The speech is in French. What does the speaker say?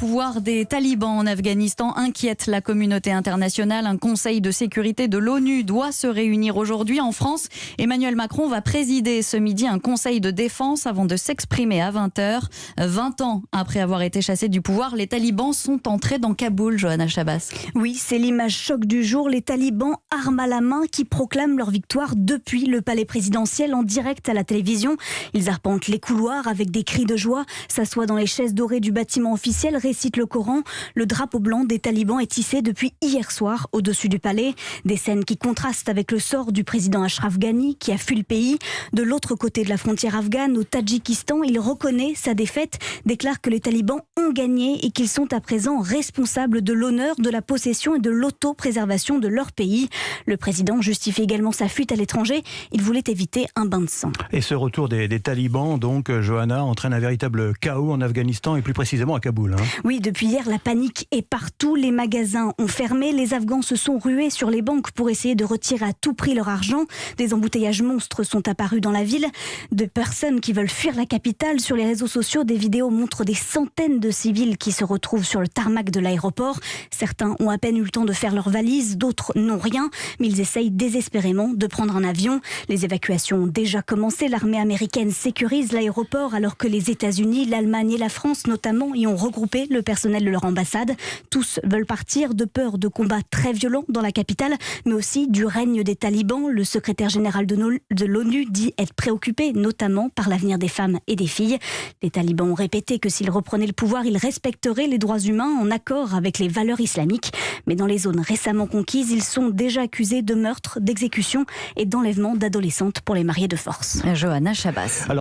pouvoir des talibans en Afghanistan inquiète la communauté internationale. Un conseil de sécurité de l'ONU doit se réunir aujourd'hui en France. Emmanuel Macron va présider ce midi un conseil de défense avant de s'exprimer à 20h. 20 ans après avoir été chassés du pouvoir, les talibans sont entrés dans Kaboul, Johanna Chabas. Oui, c'est l'image choc du jour. Les talibans, armes à la main, qui proclament leur victoire depuis le palais présidentiel en direct à la télévision. Ils arpentent les couloirs avec des cris de joie, s'assoient dans les chaises dorées du bâtiment officiel, récitent le Coran. Le drapeau blanc des talibans est hissé depuis hier soir au-dessus du palais. Des scènes qui contrastent avec le sort du président Ashraf Ghani qui a fui le pays. De l'autre côté de la frontière afghane, au Tadjikistan, il reconnaît sa défaite, déclare que les talibans ont gagné et qu'ils sont à présent responsables de l'honneur, de la possession et de l'autopréservation de leur pays. Le président justifie également sa fuite à l'étranger. Il voulait éviter un bain de sang. Et ce retour des talibans, donc, Johanna, entraîne un véritable chaos en Afghanistan et plus précisément à Kaboul. Oui, depuis hier, la panique est partout. Les magasins ont fermé. Les Afghans se sont rués sur les banques pour essayer de retirer à tout prix leur argent. Des embouteillages monstres sont apparus dans la ville. De personnes qui veulent fuir la capitale. Sur les réseaux sociaux, des vidéos montrent des centaines de civils qui se retrouvent sur le tarmac de l'aéroport. Certains ont à peine eu le temps de faire leurs valises, d'autres n'ont rien, mais ils essayent désespérément de prendre un avion. Les évacuations ont déjà commencé. L'armée américaine sécurise l'aéroport alors que les États-Unis, l'Allemagne et la France notamment y ont regroupé le personnel de leur ambassade. Tous veulent partir de peur de combats très violents dans la capitale, mais aussi du règne des talibans. Le secrétaire général de l'ONU dit être préoccupé notamment par l'avenir des femmes et des filles. Les talibans ont répété que s'ils reprenaient le pouvoir, ils respecteraient les droits humains en accord avec les valeurs islamiques. Mais dans les zones récemment conquises, ils sont déjà accusés de meurtre, d'exécution et d'enlèvement d'adolescentes pour les marier de force. Johanna Chabas.